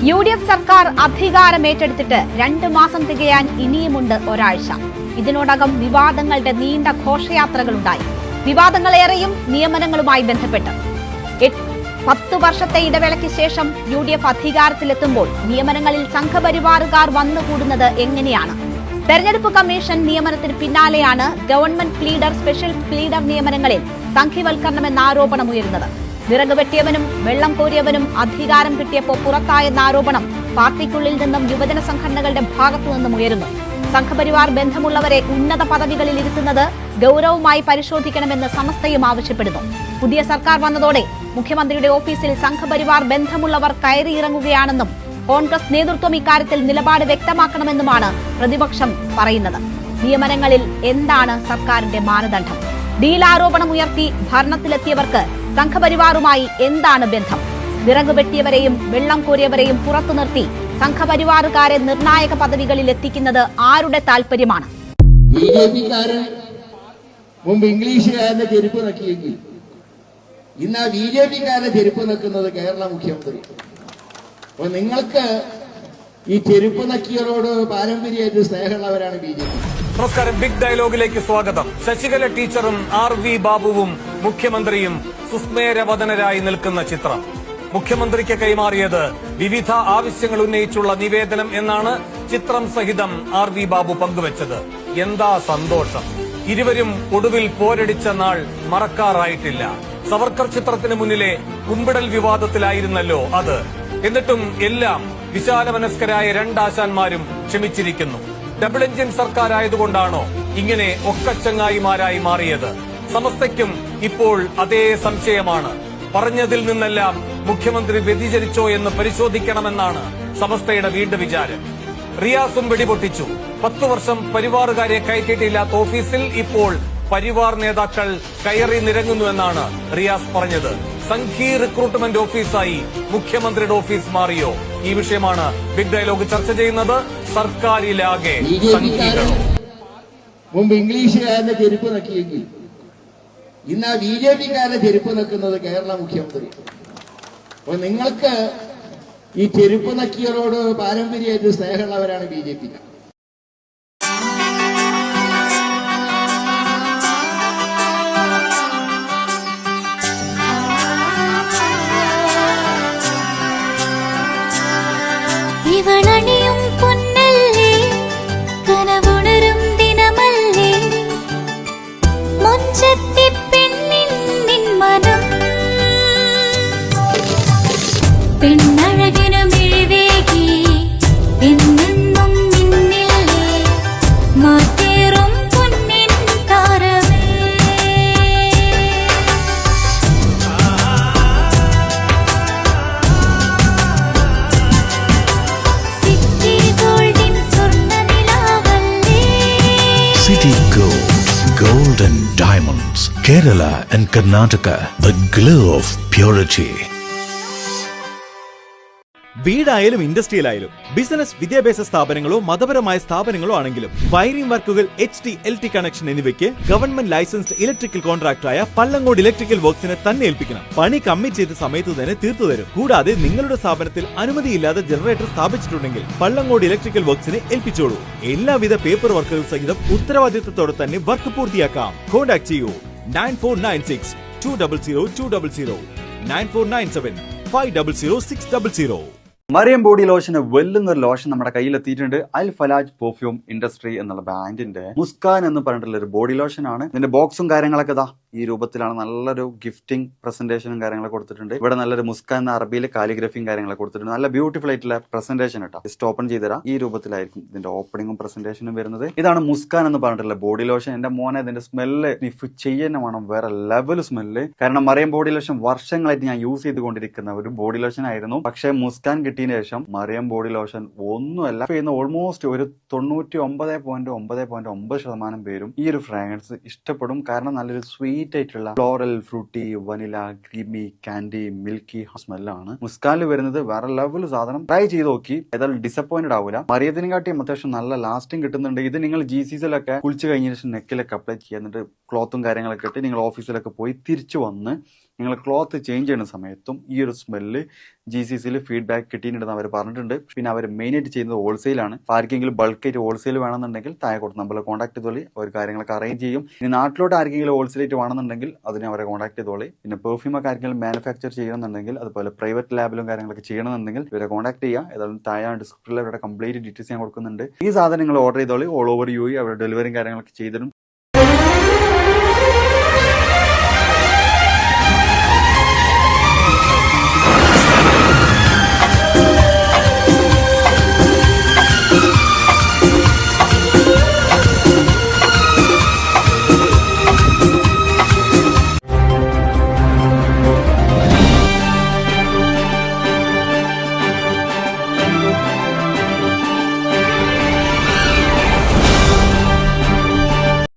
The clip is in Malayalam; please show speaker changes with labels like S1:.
S1: UDF സർക്കാർ അധികാരമേറ്റെടുത്തിട്ട് 2 മാസം തികയാൻ ഇനിയുമുണ്ട് ഒരാഴ്ച. ഇതിനോടകം വിവാദങ്ങളുടെ നീണ്ട ഘോഷയാത്രകളുണ്ടായി. വിവാദങ്ങളേറെയും നിയമനങ്ങളുമായി ബന്ധപ്പെട്ട് 10 വർഷത്തെ ഇടവേളയ്ക്ക് ശേഷം UDF അധികാരത്തിലെത്തുമ്പോൾ നിയമനങ്ങളിൽ സംഘപരിവാറുകാർ വന്നുകൂടുന്നത് എങ്ങനെയാണ്? തെരഞ്ഞെടുപ്പ് കമ്മീഷൻ നിയമനത്തിന് പിന്നാലെയാണ് ഗവൺമെന്റ് പ്ലീഡർ, സ്പെഷ്യൽ പ്ലീഡർ നിയമനങ്ങളിൽ സംഘിവൽക്കരണമെന്ന ആരോപണമുയരുന്നത്. വിറക് വെട്ടിയവനും വെള്ളം കോരിയവനും അധികാരം കിട്ടിയപ്പോൾ പുറത്തായെന്ന ആരോപണം പാർട്ടിക്കുള്ളിൽ നിന്നും യുവജന സംഘടനകളുടെ ഭാഗത്തുനിന്നും ഉയരുന്നു. സംഘപരിവാർ ബന്ധമുള്ളവരെ ഉന്നത പദവികളിൽ ഇരുത്തുന്നത് ഗൌരവമായി പരിശോധിക്കണമെന്ന് സമസ്തയും ആവശ്യപ്പെടുന്നു. പുതിയ സർക്കാർ വന്നതോടെ മുഖ്യമന്ത്രിയുടെ ഓഫീസിൽ സംഘപരിവാർ ബന്ധമുള്ളവർ കയറിയിറങ്ങുകയാണെന്നും കോൺഗ്രസ് നേതൃത്വം ഇക്കാര്യത്തിൽ നിലപാട് വ്യക്തമാക്കണമെന്നുമാണ് പ്രതിപക്ഷം പറയുന്നത്. നിയമനങ്ങളിൽ എന്താണ് സർക്കാരിന്റെ മാനദണ്ഡം? ഡീൽ ആരോപണം ഉയർത്തി ഭരണത്തിലെത്തിയവർക്ക് സംഘപരിവാറുമായി എന്താണ് ബന്ധം? വിറക് വെട്ടിയവരെയും വെള്ളം കോരിയവരെയും പുറത്തു നിർത്തി സംഘപരിവാറുകാരെ നിർണായക പദവികളിൽ എത്തിക്കുന്നത് ആരുടെ താല്പര്യമാണ്?
S2: BJP-ക്കാരൻ മുമ്പ് ഇംഗ്ലീഷുകാരന്റെ ചെരുപ്പ് നക്കിയെങ്കിൽ ഇന്ന് ആ BJP-ക്കാരന്റെ ചെരുപ്പ് നിൽക്കുന്നത് കേരള മുഖ്യമന്ത്രി. അപ്പൊ നിങ്ങൾക്ക് ഈ ചെരുപ്പ് നക്കിയവരോട് പാരമ്പര്യമായിട്ട് സ്നേഹമുള്ളവരാണ് BJP.
S3: നമസ്കാരം, ബിഗ് ഡയലോഗിലേക്ക് സ്വാഗതം. ശശികല ടീച്ചറും RV ബാബുവും മുഖ്യമന്ത്രിയും സുസ്മേരവദനരായി നിൽക്കുന്ന ചിത്രം മുഖ്യമന്ത്രിക്ക് കൈമാറിയത് വിവിധ ആവശ്യങ്ങൾ ഉന്നയിച്ചുള്ള നിവേദനം എന്നാണ് ചിത്രം സഹിതം RV ബാബു പങ്കുവച്ചത്. എന്താ സന്തോഷം! ഇരുവരും ഒടുവിൽ പോരടിച്ച നാൾ മറക്കാറായിട്ടില്ല. സവർക്കർ ചിത്രത്തിന് മുന്നിലെ കുമ്പിടൽ വിവാദത്തിലായിരുന്നല്ലോ അത്. എന്നിട്ടും എല്ലാം വിശാലമനസ്കരായ രണ്ടാശാന്മാരും ക്ഷമിച്ചിരിക്കുന്നു. ഡബിൾ എഞ്ചിൻ സർക്കാരായതുകൊണ്ടാണോ ഇങ്ങനെ ഒക്കച്ചങ്ങായിമാരായി മാറിയത്? സമസ്തയ്ക്കും ഇപ്പോൾ അതേ സംശയമാണ്. പറഞ്ഞതിൽ നിന്നെല്ലാം മുഖ്യമന്ത്രി വ്യതിചരിച്ചോ എന്ന് പരിശോധിക്കണമെന്നാണ് സമസ്തയുടെ വീണ്ടും വിചാരം. റിയാസും വെടിപൊട്ടിച്ചു. 10 വർഷം പരിവാറുകാരെ കയറ്റിയിട്ടില്ലാത്ത ഓഫീസിൽ ഇപ്പോൾ പരിവാർ നേതാക്കൾ കയറി നിരങ്ങുന്നുവെന്നാണ് റിയാസ് പറഞ്ഞത്. സംഘി റിക്രൂട്ട്മെന്റ് ഓഫീസായി മുഖ്യമന്ത്രിയുടെ ഓഫീസ് മാറിയോ? ഈ വിഷയമാണ് ബിഗ് ഡയലോഗ് ചർച്ച ചെയ്യുന്നത്. സർക്കാരിലാകെ
S2: മുമ്പ് ഇംഗ്ലീഷുകാരന്റെ ചെരുപ്പ് നക്കിയെങ്കിൽ ഇന്ന് ആ BJP-ക്കാരന്റെ ചെരുപ്പ് നിൽക്കുന്നത് കേരള മുഖ്യമന്ത്രി. അപ്പൊ നിങ്ങൾക്ക് ഈ ചെരുപ്പ് നക്കിയവരോട് പാരമ്പര്യമായിട്ട് സ്നേഹമുള്ളവരാണ് BJP-ക്കാർ.
S4: ഇവളണിയും പൊന്നല്ലേ, കനവുണരും ദിനമല്ലേ, മൊഞ്ചത്തി പെണ്ണിൻ നിൻ മനം, പെണ്ണഴകിനു മിഴിവേകി എന്നെന്നും നിന്നില്ലേ, മാറ്റേറും പൊന്നിൻ താരമേ.
S5: City Gold and Diamonds, Kerala and Karnataka, the glow of purity.
S6: വീടായാലും ഇൻഡസ്ട്രിയിലായാലും ബിസിനസ്, വിദ്യാഭ്യാസ സ്ഥാപനങ്ങളോ മതപരമായ സ്ഥാപനങ്ങളോ ആണെങ്കിലും വയറിംഗ് വർക്കുകൾ, HT, LT കണക്ഷൻ എന്നിവയ്ക്ക് ഗവൺമെന്റ് ലൈസൻസ്ഡ് ഇലക്ട്രിക്കൽ കോൺട്രാക്ടറായ പള്ളങ്ങോട് ഇലക്ട്രിക്കൽ വർക്സിനെ തന്നെ ഏൽപ്പിക്കണം. പണി കമ്മിറ്റ് ചെയ്ത സമയത്ത് തന്നെ തീർത്തു തരും. കൂടാതെ നിങ്ങളുടെ സ്ഥാപനത്തിൽ അനുമതിയില്ലാതെ ജനറേറ്റർ സ്ഥാപിച്ചിട്ടുണ്ടെങ്കിൽ പള്ളങ്ങോട് ഇലക്ട്രിക്കൽ വർക്സിനെ ഏൽപ്പിച്ചോളൂ. എല്ലാവിധ പേപ്പർ വർക്കുകൾ സഹിതം ഉത്തരവാദിത്തത്തോടെ തന്നെ വർക്ക് പൂർത്തിയാക്കാം. കോൺടാക്ട് ചെയ്യൂ 9496 200 200, 9497 500 600.
S7: മറിയം ബോഡി ലോഷന് വെല്ലുന്ന ഒരു ലോഷൻ നമ്മുടെ കയ്യിലെത്തിയിട്ടുണ്ട്. അൽ ഫലാജ് പെർഫ്യൂം ഇൻഡസ്ട്രി എന്നുള്ള ബ്രാൻഡിന്റെ മുസ്കാൻ എന്ന് പറഞ്ഞിട്ടുള്ള ഒരു ബോഡി ലോഷൻ ആണ്. ഇതിന്റെ ബോക്സും കാര്യങ്ങളൊക്കെ ഇതാ ഈ രൂപത്തിലാണ്. നല്ലൊരു ഗിഫ്റ്റിംഗ് പ്രസന്റേഷനും കാര്യങ്ങളൊക്കെ കൊടുത്തിട്ടുണ്ട്. ഇവിടെ നല്ലൊരു മുസ്കാൻ എന്ന അറബിയിൽ കാലിഗ്രഫിയും കാര്യങ്ങളൊക്കെ കൊടുത്തിട്ടുണ്ട്. നല്ല ബ്യൂട്ടിഫുൾ ആയിട്ടുള്ള പ്രസന്റേഷൻ കേട്ടോ. ജസ്റ്റ് ഓപ്പൺ ചെയ്തുതരാം. ഈ രൂപത്തിലായിരിക്കും ഇതിന്റെ ഓപ്പണിംഗും പ്രസന്റേഷനും വരുന്നത്. ഇതാണ് മുസ്കാൻ എന്ന് പറഞ്ഞിട്ടുള്ള ബോഡി ലോഷൻ. എന്റെ മോനെ ഇതിന്റെ സ്മെല്ല് സ്നിഫ് ചെയ്യുന്ന വേണം, വേറെ ലെവൽ സ്മെല്ല്. കാരണം മറിയം ബോഡി ലോഷൻ വർഷങ്ങളായിട്ട് ഞാൻ യൂസ് ചെയ്തുകൊണ്ടിരിക്കുന്ന ഒരു ബോഡി ലോഷൻ ആയിരുന്നു. പക്ഷേ മുസ്കാൻ കിട്ടിയതിന് ശേഷം മറിയം ബോഡി ലോഷൻ ഒന്നുമല്ല ചെയ്യുന്ന ഓൾമോസ്റ്റ് ഒരു 99.9% പേരും ഈ ഒരു ഫ്രാഗ്രൻസ് ഇഷ്ടപ്പെടും. കാരണം നല്ലൊരു സ്വീറ്റ് ആയിട്ടുള്ള floral, fruity, vanilla, creamy, candy, milky സ്മെല്ലാണ് മുസ്കാനിൽ വരുന്നത്. വേറെ ലെവൽ സാധനം. ട്രൈ ചെയ്ത് നോക്കി, ഏതായാലും ഡിസപ്പോയിന്റഡ് ആവില്ല. മറിയത്തിനും കാട്ടിയും അത്യാവശ്യം നല്ല ലാസ്റ്റിംഗ് കിട്ടുന്നുണ്ട്. ഇത് നിങ്ങൾ GCCയിലൊക്കെ കുളിച്ച് കഴിഞ്ഞ ശേഷം നെക്കിലൊക്കെ അപ്ലൈ ചെയ്യുക. എന്നിട്ട് ക്ലോത്തും കാര്യങ്ങളൊക്കെ ഇട്ട് നിങ്ങൾ ഓഫീസിലൊക്കെ പോയി തിരിച്ചു വന്ന് നിങ്ങൾ ക്ലോത്ത് ചേഞ്ച് ചെയ്യുന്ന സമയത്തും ഈ ഒരു സ്മെല്ല് GCCയിൽ ഫീഡ്ബാക്ക് കിട്ടിയിട്ടുണ്ടെന്ന് അവർ പറഞ്ഞിട്ടുണ്ട്. പിന്നെ അവർ മെയിനായിട്ട് ചെയ്യുന്നത് ഹോൾസെയിലാണ്. അപ്പോൾ ആർക്കെങ്കിലും ബൾക്കായിട്ട് ഹോൾസെയിൽ വേണമെന്നുണ്ടെങ്കിൽ താഴെ കൊടുത്ത് നമ്മളെ കോൺടാക്ട് ചെയ്തോളി, അവർ കാര്യങ്ങളൊക്കെ അറേഞ്ച് ചെയ്യും. ഇനി നാട്ടിലോട്ട് ആർക്കെങ്കിലും ഹോൾസെയിലായിട്ട് വേണമെന്നുണ്ടെങ്കിൽ അതിനെ അവരെ കോൺടാക്ട് ചെയ്തോളി. പിന്നെ പെർഫ്യൂമൊക്കെ ആർക്കെങ്കിലും മാനുഫാക്ചർ ചെയ്യണമെന്നുണ്ടെങ്കിൽ അതുപോലെ പ്രൈവറ്റ് ലാബിലും കാര്യങ്ങളൊക്കെ ചെയ്യണമെന്നുണ്ടെങ്കിൽ ഇവരെ കോൺടാക്ട് ചെയ്യുക. ഏതായാലും താഴെ ഡിസ്ക്രിപ്ഷനിൽ അവരുടെ കംപ്ലീറ്റ് ഡീറ്റെയിൽസ് ഞാൻ കൊടുക്കുന്നുണ്ട്. ഈ സാധനങ്ങൾ ഓർഡർ ചെയ്തോളി. ഓൾ ഓവർ UAE അവരുടെ ഡെലിവറിയും കാര്യങ്ങളൊക്കെ ചെയ്തിടും.